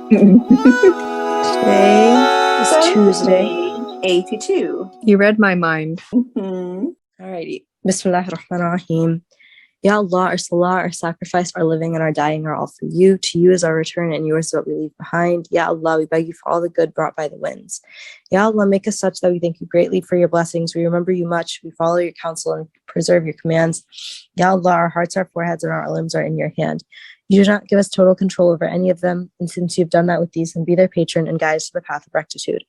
Today is Tuesday. 82. You read my mind. Alrighty. Bismillahir Rahmanir Rahim. Ya Allah, our salah, our sacrifice, our living, and our dying are all for you. To you is our return, and yours is what we leave behind. Ya Allah, we beg you for all the good brought by the winds. Ya Allah, make us such that we thank you greatly for your blessings. We remember you much. We follow your counsel and preserve your commands. Ya Allah, our hearts, our foreheads, and our limbs are in your hand. You do not give us total control over any of them, and since you've done that with these, then be their patron and guide us to the path of rectitude.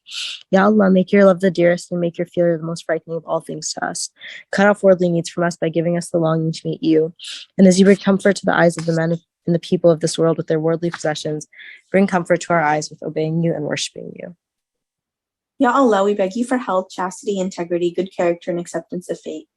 Ya Allah, make your love the dearest and make your fear the most frightening of all things to us. Cut off worldly needs from us by giving us the longing to meet you. And as you bring comfort to the eyes of the men and the people of this world with their worldly possessions, bring comfort to our eyes with obeying you and worshiping you. Ya Allah, we beg you for health, chastity, integrity, good character, and acceptance of fate.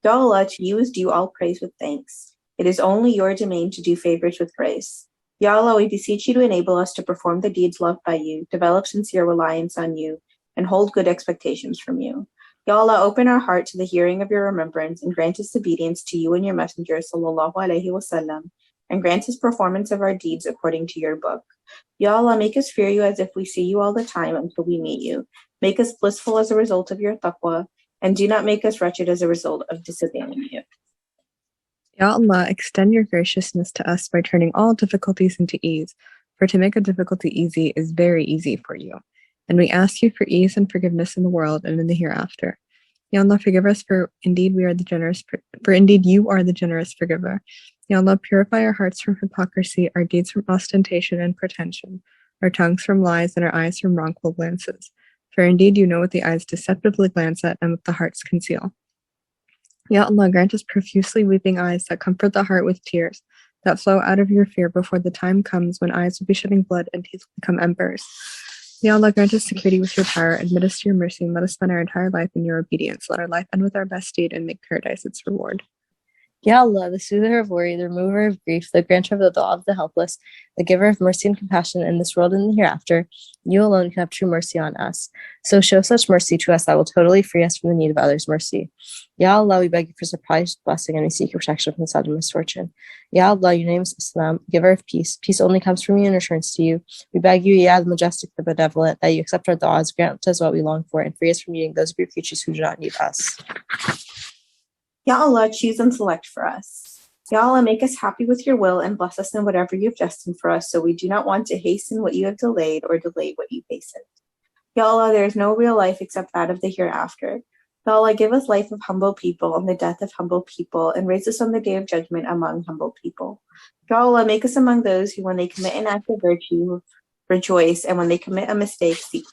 Ya Allah, to you is due all praise with thanks. It is only your domain to do favors with grace. Ya Allah, we beseech you to enable us to perform the deeds loved by you, develop sincere reliance on you, and hold good expectations from you. Ya Allah, open our heart to the hearing of your remembrance and grant us obedience to you and your messenger, sallallahu alaihi wasallam, and grant us performance of our deeds according to your book. Ya Allah, make us fear you as if we see you all the time until we meet you. Make us blissful as a result of your taqwa, and do not make us wretched as a result of disobeying you. Ya Allah, extend your graciousness to us by turning all difficulties into ease, for to make a difficulty easy is very easy for you. And we ask you for ease and forgiveness in the world and in the hereafter. Ya Allah, forgive us, for indeed you are the generous forgiver. Ya Allah, purify our hearts from hypocrisy, our deeds from ostentation and pretension, our tongues from lies, and our eyes from wrongful glances. For indeed you know what the eyes deceptively glance at and what the hearts conceal. Ya Allah, grant us profusely weeping eyes that comfort the heart with tears, that flow out of your fear before the time comes when eyes will be shedding blood and teeth will become embers. Ya Allah, grant us security with your power, admit us to your mercy, and let us spend our entire life in your obedience. Let our life end with our best deed and make paradise its reward. Ya Allah, the soother of worry, the remover of grief, the granter of the dua of the helpless, the giver of mercy and compassion in this world and the hereafter, you alone can have true mercy on us. So show such mercy to us that will totally free us from the need of others' mercy. Ya Allah, we beg you for surprise blessing and we seek your protection from sudden misfortune. Ya Allah, your name is Islam, giver of peace. Peace only comes from you and returns to you. We beg you, Ya the majestic, the benevolent, that you accept our du'as, grant us what we long for, and free us from needing those of your creatures who do not need us. Ya Allah, choose and select for us. Ya Allah, make us happy with your will and bless us in whatever you have destined for us, so we do not want to hasten what you have delayed or delay what you hastened. Ya Allah, there is no real life except that of the hereafter. Ya Allah, give us life of humble people and the death of humble people, and raise us on the day of judgment among humble people. Ya Allah, make us among those who, when they commit an act of virtue, rejoice, and when they commit a mistake, seek.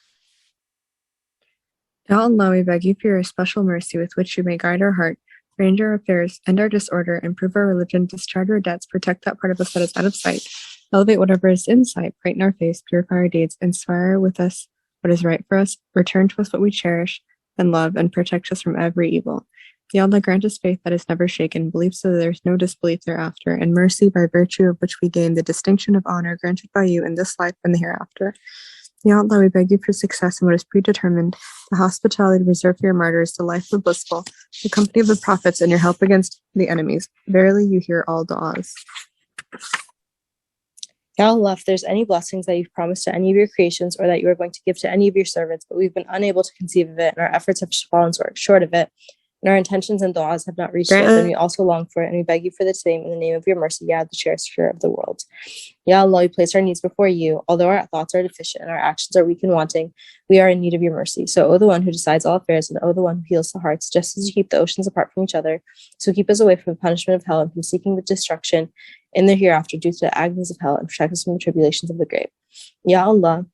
Ya Allah, we beg you for your special mercy with which you may guide our heart, arrange our affairs, end our disorder, improve our religion, discharge our debts, protect that part of us that is out of sight, elevate whatever is in sight, brighten our face, purify our deeds, inspire with us what is right for us, return to us what we cherish and love, and protect us from every evil. Ya Allah, grant us faith that is never shaken, belief so that there is no disbelief thereafter, and mercy by virtue of which we gain the distinction of honor granted by you in this life and the hereafter. Ya Allah, we beg you for success in what is predetermined, the hospitality reserved for your martyrs, the life of the blissful, the company of the prophets, and your help against the enemies. Verily, you hear all du'as. Ya Allah, if there's any blessings that you've promised to any of your creations or that you are going to give to any of your servants, but we've been unable to conceive of it, and our efforts have fallen short of it, and our intentions and du'as have not reached it, then we also long for it, and we beg you for the same in the name of your mercy, Ya, the cherisher of the world. Ya Allah, we place our needs before you. Although our thoughts are deficient and our actions are weak and wanting, we are in need of your mercy. So, O the one who decides all affairs, and O the one who heals the hearts, just as you keep the oceans apart from each other, so keep us away from the punishment of hell and from seeking the destruction in the hereafter due to the agonies of hell, and protect us from the tribulations of the grave. Ya Allah,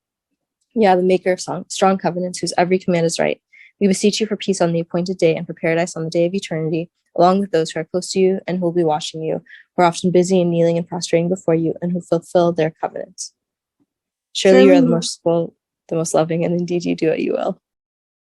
Ya, the maker of strong covenants, whose every command is right, we beseech you for peace on the appointed day and for paradise on the day of eternity, along with those who are close to you and who will be watching you, who are often busy and kneeling and prostrating before you, and who fulfill their covenants. Surely you are the merciful, the most loving, and indeed you do what you will.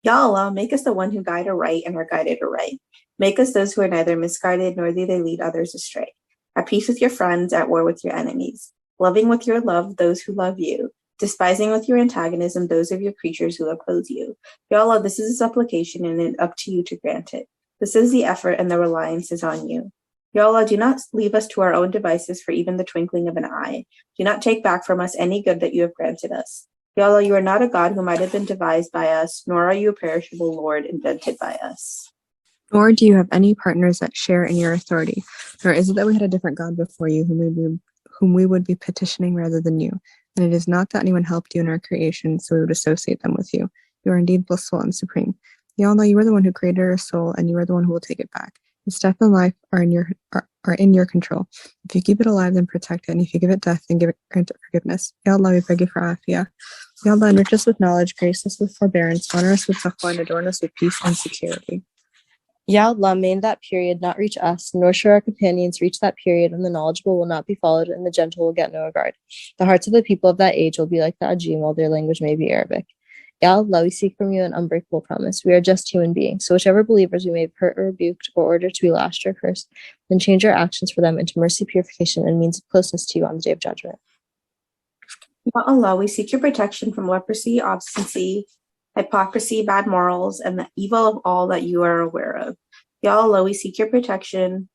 Ya Allah, make us the one who guide aright and are guided aright. Make us those who are neither misguided nor do they lead others astray. At peace with your friends, at war with your enemies. Loving with your love those who love you. Despising with your antagonism those of your creatures who oppose you. Ya Allah, this is a supplication and it up to you to grant it. This is the effort and the reliance is on you. Ya Allah, do not leave us to our own devices for even the twinkling of an eye. Do not take back from us any good that you have granted us. Ya Allah, you are not a God who might have been devised by us, nor are you a perishable Lord invented by us. Nor do you have any partners that share in your authority, nor is it that we had a different God before you, whom we would be petitioning rather than you. And it is not that anyone helped you in our creation, so we would associate them with you. You are indeed blissful and supreme. You all know you are the one who created our soul, and you are the one who will take it back. Its death and life are in your control. If you keep it alive, then protect it, and if you give it death, then grant it forgiveness. Ya Allah, we beg you for afiyah. Ya Allah, enrich us with knowledge, grace us with forbearance, honor us with taqwa, and adorn us with peace and security. Ya Allah, may that period not reach us, nor shall our companions reach that period when the knowledgeable will not be followed and the gentle will get no regard. The hearts of the people of that age will be like the Ajim, while their language may be Arabic. Ya Allah, we seek from you an unbreakable promise. We are just human beings, so whichever believers we may have hurt or rebuked or ordered to be lashed or cursed, then change our actions for them into mercy, purification, and means of closeness to you on the day of judgment. Ya Allah, we seek your protection from leprosy, obstinacy, hypocrisy, bad morals, and the evil of all that you are aware of. Ya Allah, we seek your protection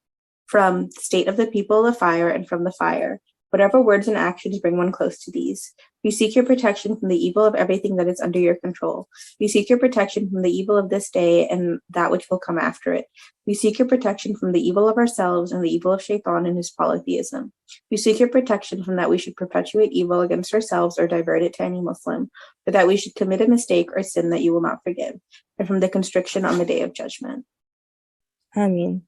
from the state of the people of the fire and from the fire. Whatever words and actions bring one close to these. We seek your protection from the evil of everything that is under your control. We seek your protection from the evil of this day and that which will come after it. We seek your protection from the evil of ourselves and the evil of Shaitan and his polytheism. We seek your protection from that we should perpetuate evil against ourselves or divert it to any Muslim, or that we should commit a mistake or sin that you will not forgive, and from the constriction on the day of judgment. Ameen.